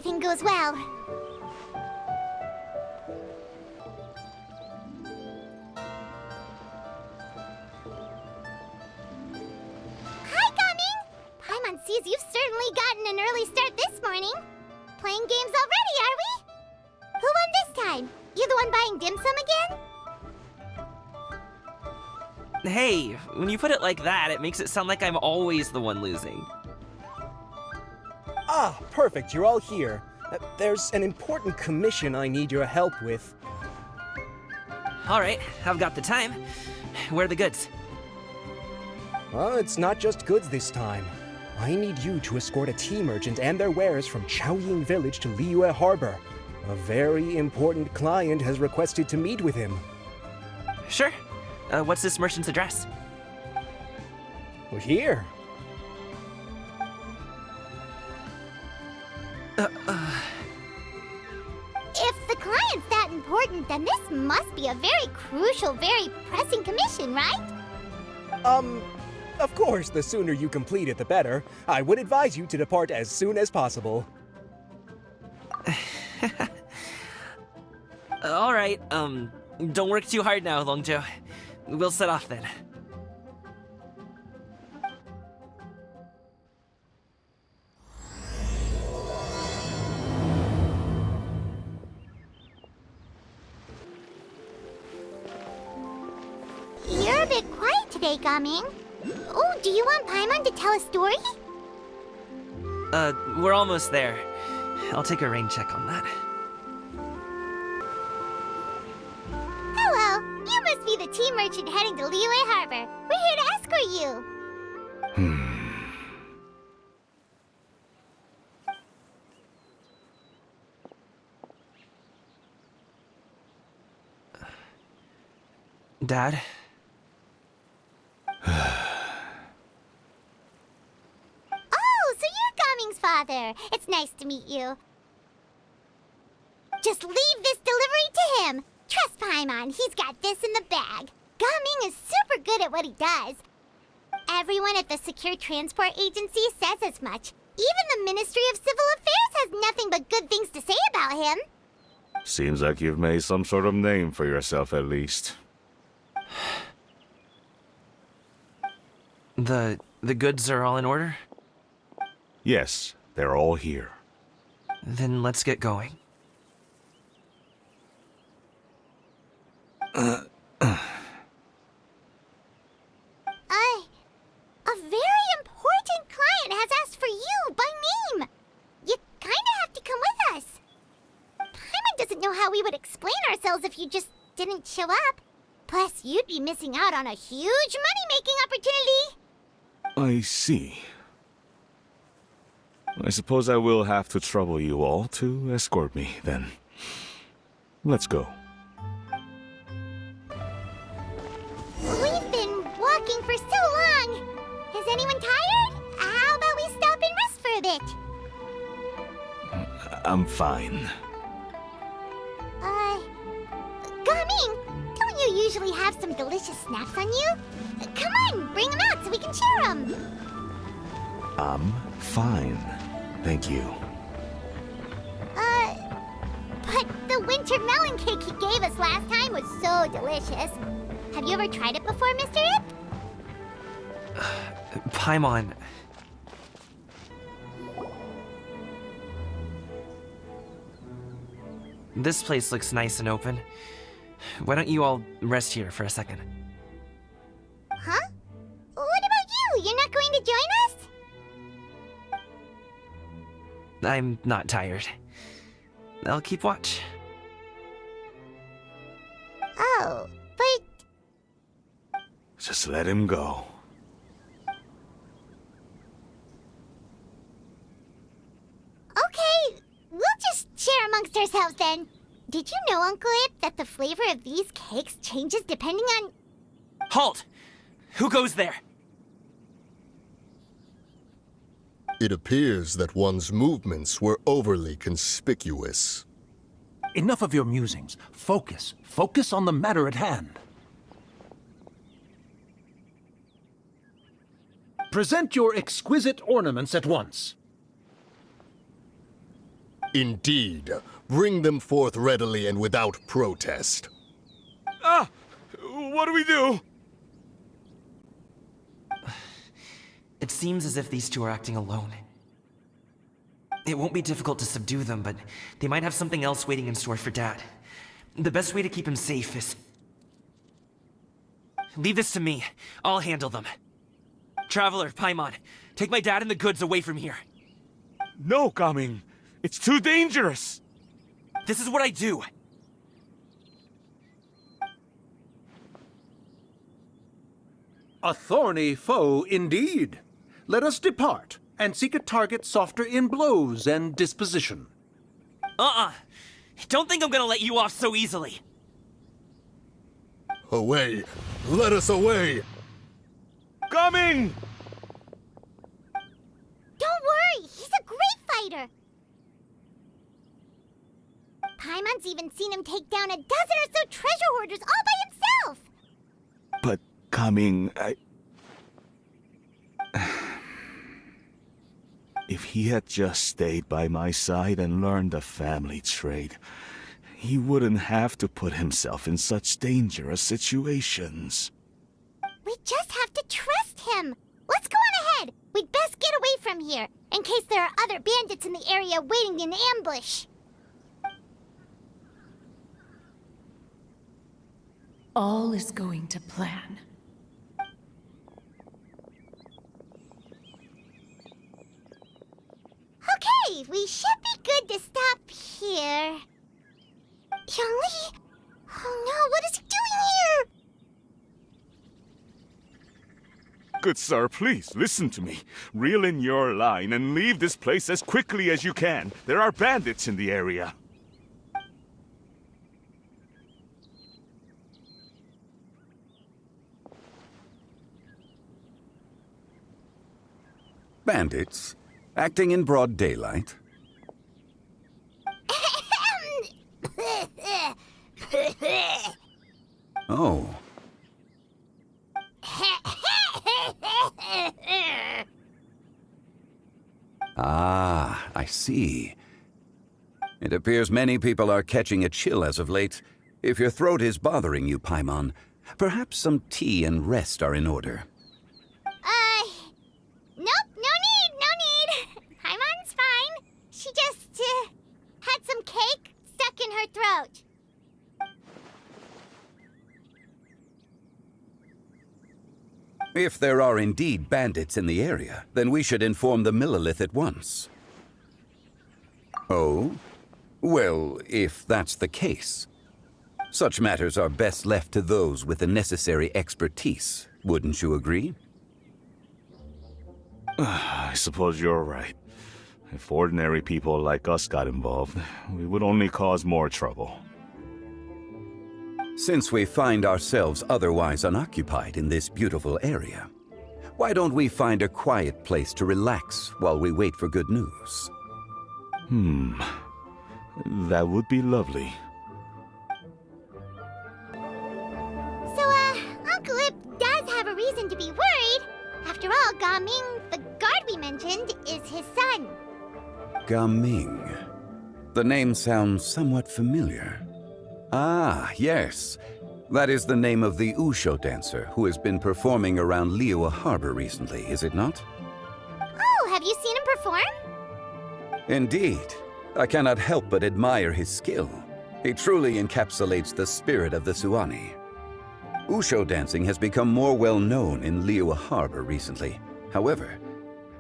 everything goes well. Hi, Gaming! Paimon sees you've certainly gotten an early start this morning. Playing games already, are we? Who won this time? You the one buying dim sum again? Hey, when you put it like that, it makes it sound like I'm always the one losing. Ah, perfect, you're all here. There's an important commission I need your help with. Alright, I've got the time. Where are the goods? It's not just goods this time. I need you to escort a tea merchant and their wares from Chaoying Village to Liyue Harbor. A very important client has requested to meet with him. Sure. What's this merchant's address? Well, here. If the client's that important, then this must be a very crucial, very pressing commission, right? Of course, the sooner you complete it, the better. I would advise you to depart as soon as possible. Alright, don't work too hard now, Longjo. We'll set off then. You're a bit quiet today, Gaming. Oh, do you want Paimon to tell a story? We're almost there. I'll take a rain check on that. Hello, you must be the tea merchant heading to Liyue Harbor. We're here to escort you. Dad? Oh, so you're Gaming's father. It's nice to meet you. Just leave this delivery to him. Trust Paimon, he's got this in the bag. Gaming is super good at what he does. Everyone at the Secure Transport Agency says as much. Even the Ministry of Civil Affairs has nothing but good things to say about him. Seems like you've made some sort of name for yourself at least. The goods are all in order? Yes, they're all here. Then let's get going. A very important client has asked for you by name. You kinda have to come with us. Paimon doesn't know how we would explain ourselves if you just didn't show up. Plus, you'd be missing out on a huge money-making opportunity. I see. I suppose I will have to trouble you all to escort me, then. Let's go. We've been walking for so long. Is anyone tired? How about we stop and rest for a bit? I'm fine. Gaming, don't you usually have some delicious snacks on you? Come on, bring them out so we can share them. I'm fine. Thank you. But the winter melon cake he gave us last time was so delicious. Have you ever tried it before, Mr. Ip? Paimon. This place looks nice and open. Why don't you all rest here for a second? Huh? What about you? You're not going to join us? I'm not tired. I'll keep watch. Oh, but... Just let him go. Okay, we'll just share amongst ourselves then. Did you know, Uncle Ip, that the flavor of these cakes changes depending on... Halt! Who goes there? It appears that one's movements were overly conspicuous. Enough of your musings. Focus. Focus on the matter at hand. Present your exquisite ornaments at once. Indeed. Bring them forth readily and without protest. Ah! What do we do? It seems as if these two are acting alone. It won't be difficult to subdue them, but they might have something else waiting in store for Dad. The best way to keep him safe is... Leave this to me. I'll handle them. Traveler, Paimon, take my dad and the goods away from here. No, Gaming. It's too dangerous. This is what I do. A thorny foe indeed. Let us depart and seek a target softer in blows and disposition. Don't think I'm gonna let you off so easily. Away! Let us away! Gaming! Don't worry, he's a great fighter. Paimon's even seen him take down a dozen or so treasure hoarders all by himself. But, Gaming, If he had just stayed by my side and learned the family trade, he wouldn't have to put himself in such dangerous situations. We just have to trust him. Let's go on ahead. We'd best get away from here, in case there are other bandits in the area waiting in ambush. All is going to plan. Okay, we should be good to stop here. Yangli? Oh no, what is he doing here? Good sir, please, listen to me. Reel in your line and leave this place as quickly as you can. There are bandits in the area. Bandits? Acting in broad daylight? Oh. Ah, I see. It appears many people are catching a chill as of late. If your throat is bothering you, Paimon, perhaps some tea and rest are in order. Nope, no need. Paimon's fine. She just, had some cake stuck in her throat. If there are indeed bandits in the area, then we should inform the Millilith at once. Oh? Well, if that's the case. Such matters are best left to those with the necessary expertise, wouldn't you agree? I suppose you're right. If ordinary people like us got involved, we would only cause more trouble. Since we find ourselves otherwise unoccupied in this beautiful area, why don't we find a quiet place to relax while we wait for good news? That would be lovely. So, Uncle Ip does have a reason to be worried. After all, Gaming, the guard we mentioned, is his son. Gaming. The name sounds somewhat familiar. Ah, yes. That is the name of the Usho dancer who has been performing around Liyue Harbor recently, is it not? Oh, have you seen him perform? Indeed. I cannot help but admire his skill. He truly encapsulates the spirit of the Suani. Usho dancing has become more well known in Liyue Harbor recently. However,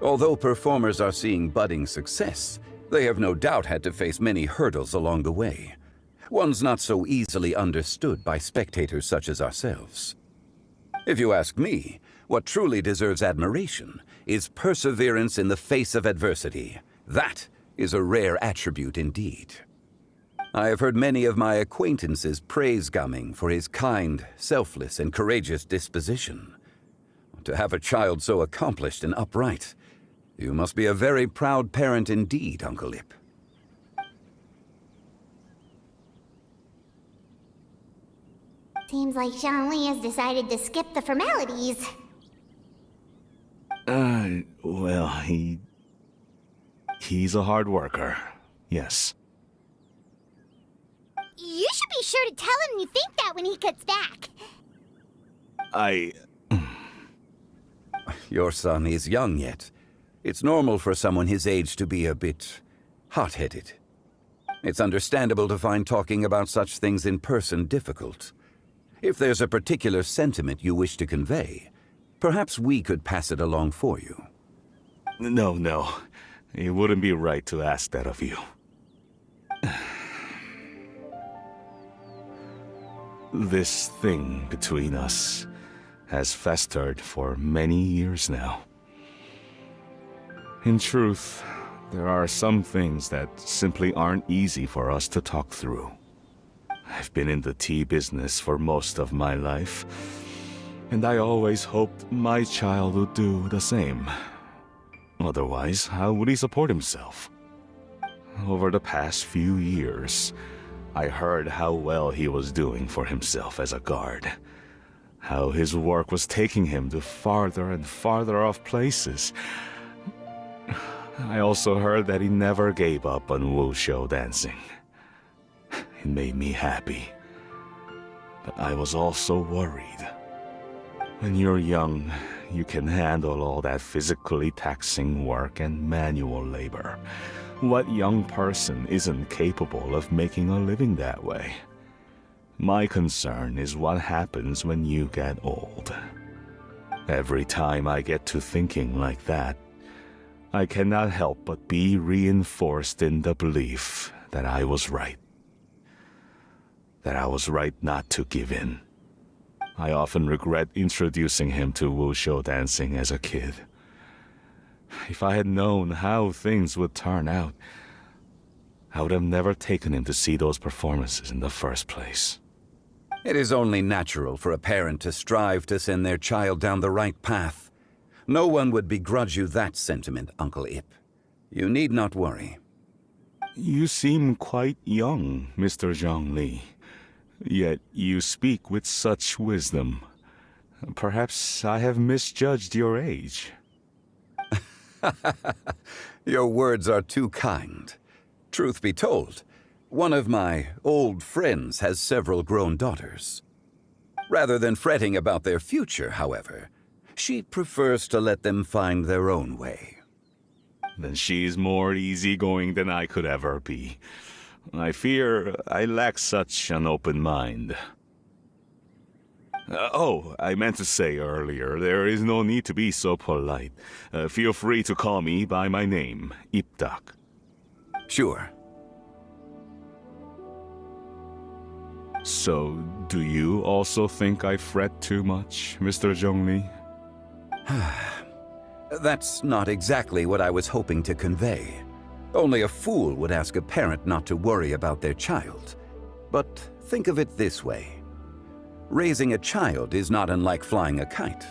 although performers are seeing budding success, they have no doubt had to face many hurdles along the way. One's not so easily understood by spectators such as ourselves. If you ask me, what truly deserves admiration is perseverance in the face of adversity. That is a rare attribute indeed. I have heard many of my acquaintances praise Gaming for his kind, selfless, and courageous disposition. To have a child so accomplished and upright, you must be a very proud parent indeed, Uncle Ip. Seems like Xianyun has decided to skip the formalities. Well, he's a hard worker. Yes. You should be sure to tell him you think that when he gets back. Your son is young yet. It's normal for someone his age to be a bit hot-headed. It's understandable to find talking about such things in person difficult. If there's a particular sentiment you wish to convey, perhaps we could pass it along for you. No. It wouldn't be right to ask that of you. This thing between us has festered for many years now. In truth, there are some things that simply aren't easy for us to talk through. I've been in the tea business for most of my life, and I always hoped my child would do the same. Otherwise, how would he support himself? Over the past few years, I heard how well he was doing for himself as a guard. How his work was taking him to farther and farther off places. I also heard that he never gave up on wushou dancing. It made me happy. But I was also worried. When you're young, you can handle all that physically taxing work and manual labor. What young person isn't capable of making a living that way? My concern is what happens when you get old. Every time I get to thinking like that, I cannot help but be reinforced in the belief that I was right. That I was right not to give in. I often regret introducing him to wushou dancing as a kid. If I had known how things would turn out, I would have never taken him to see those performances in the first place. It is only natural for a parent to strive to send their child down the right path. No one would begrudge you that sentiment, Uncle Ip. You need not worry. You seem quite young, Mr. Zhongli. Yet you speak with such wisdom. Perhaps I have misjudged your age. Your words are too kind. Truth be told, one of my old friends has several grown daughters. Rather than fretting about their future, however, she prefers to let them find their own way. Then she's more easygoing than I could ever be. I fear I lack such an open mind. I meant to say earlier, there is no need to be so polite. Feel free to call me by my name, Ipdak. Sure. So, do you also think I fret too much, Mr. Zhongli? That's not exactly what I was hoping to convey. Only a fool would ask a parent not to worry about their child. But think of it this way. Raising a child is not unlike flying a kite.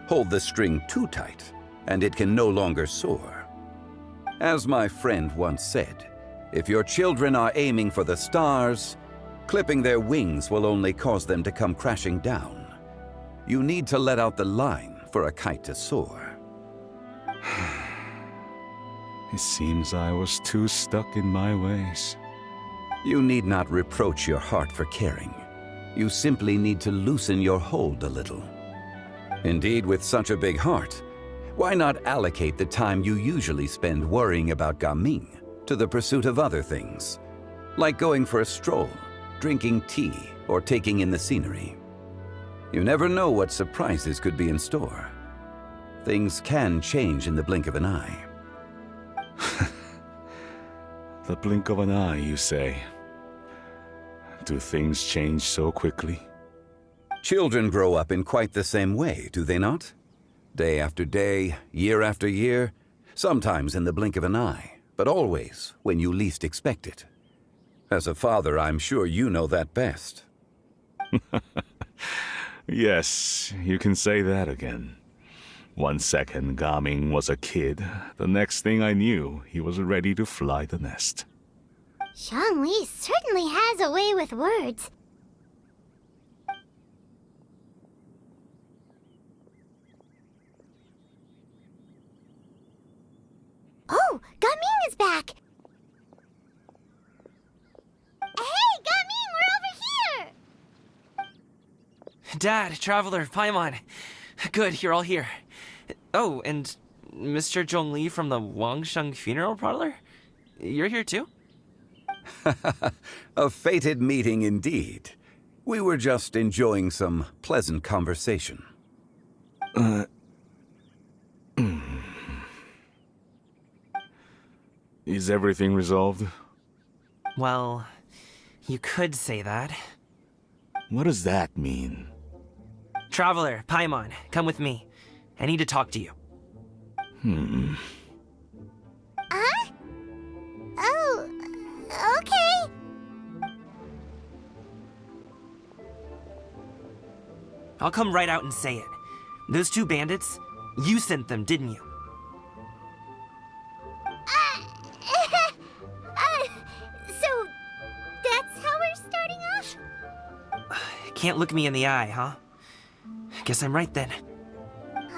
Hold the string too tight, and it can no longer soar. As my friend once said, if your children are aiming for the stars, clipping their wings will only cause them to come crashing down. You need to let out the line for a kite to soar. It seems I was too stuck in my ways. You need not reproach your heart for caring. You simply need to loosen your hold a little. Indeed, with such a big heart, why not allocate the time you usually spend worrying about Gaming to the pursuit of other things, like going for a stroll, drinking tea, or taking in the scenery? You never know what surprises could be in store. Things can change in the blink of an eye. The blink of an eye, you say? Do things change so quickly? Children grow up in quite the same way, do they not? Day after day, year after year, sometimes in the blink of an eye, but always when you least expect it. As a father, I'm sure you know that best. Yes, you can say that again. 1 second, Gaming was a kid. The next thing I knew, he was ready to fly the nest. Zhongli certainly has a way with words. Oh, Gaming is back! Dad, Traveler, Paimon. Good, you're all here. Oh, and Mr. Zhongli from the Wangsheng Funeral Parlor? You're here too? A fated meeting indeed. We were just enjoying some pleasant conversation. Is everything resolved? Well, you could say that. What does that mean? Traveler, Paimon, come with me. I need to talk to you. Huh? Oh, okay. I'll come right out and say it. Those two bandits, you sent them, didn't you? So, that's how we're starting off? Can't look me in the eye, huh? Guess I'm right then.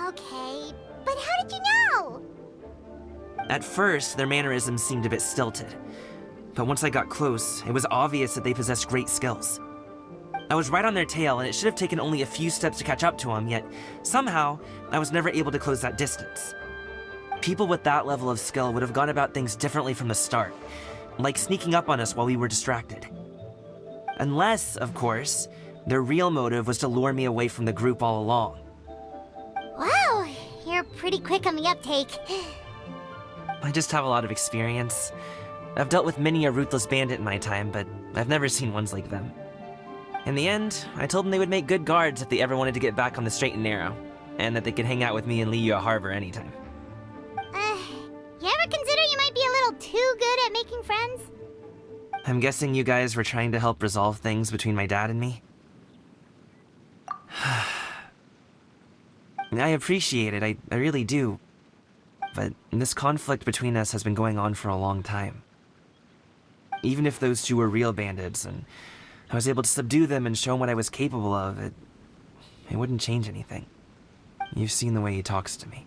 Okay, but how did you know? At first, their mannerisms seemed a bit stilted. But once I got close, it was obvious that they possessed great skills. I was right on their tail, and it should have taken only a few steps to catch up to them, yet somehow, I was never able to close that distance. People with that level of skill would have gone about things differently from the start, like sneaking up on us while we were distracted. Unless, of course, their real motive was to lure me away from the group all along. Wow, you're pretty quick on the uptake. I just have a lot of experience. I've dealt with many a ruthless bandit in my time, but I've never seen ones like them. In the end, I told them they would make good guards if they ever wanted to get back on the straight and narrow, and that they could hang out with me in Liyue Harbor anytime. You ever consider you might be a little too good at making friends? I'm guessing you guys were trying to help resolve things between my dad and me? I appreciate it, I really do. But this conflict between us has been going on for a long time. Even if those two were real bandits, and I was able to subdue them and show them what I was capable of, it wouldn't change anything. You've seen the way he talks to me.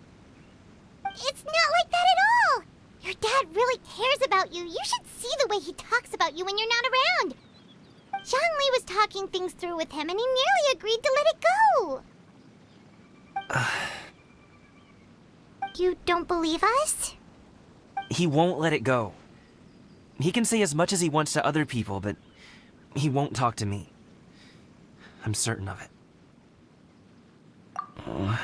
It's not like that at all! Your dad really cares about you. You should see the way he talks about you when you're not around. Xiangli was talking things through with him, and he nearly agreed to let it go. You don't believe us? He won't let it go. He can say as much as he wants to other people, but he won't talk to me. I'm certain of it. You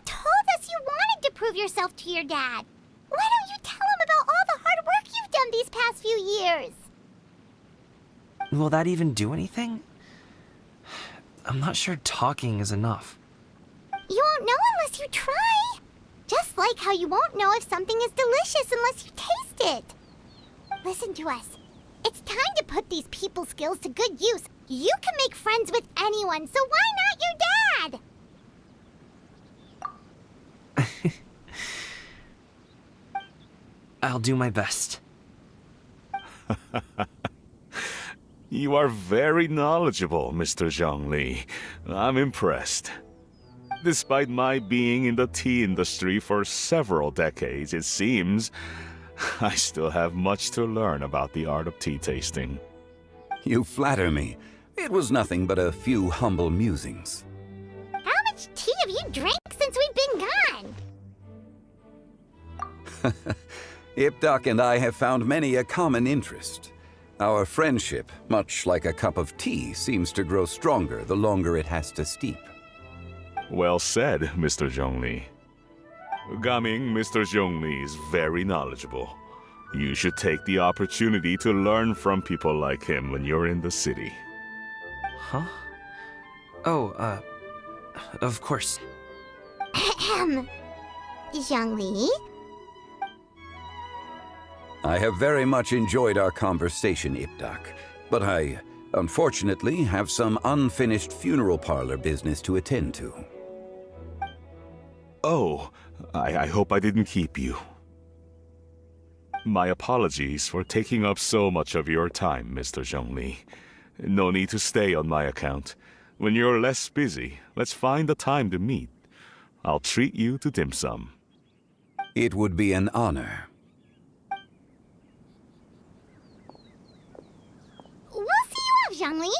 told us you wanted to prove yourself to your dad. Why don't you tell him about all the hard work you've done these past few years? Will that even do anything? I'm not sure talking is enough. You won't know unless you try. Just like how you won't know if something is delicious unless you taste it. Listen to us. It's time to put these people skills to good use. You can make friends with anyone, so why not your dad? I'll do my best. You are very knowledgeable, Mr. Zhongli. I'm impressed. Despite my being in the tea industry for several decades, it seems I still have much to learn about the art of tea tasting. You flatter me. It was nothing but a few humble musings. How much tea have you drank since we've been gone? Ipdak and I have found many a common interest. Our friendship, much like a cup of tea, seems to grow stronger the longer it has to steep. Well said, Mr. Zhongli. Gaming, Mr. Zhongli is very knowledgeable. You should take the opportunity to learn from people like him when you're in the city. Huh? Oh, of course. Ahem. Xiangli? I have very much enjoyed our conversation, Ipdak, but I, unfortunately, have some unfinished funeral parlor business to attend to. Oh, I hope I didn't keep you. My apologies for taking up so much of your time, Mr. Zhongli. No need to stay on my account. When you're less busy, let's find a time to meet. I'll treat you to dim sum. It would be an honor. We'll see you off, Xiangli.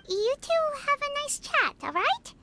You two have a nice chat, alright?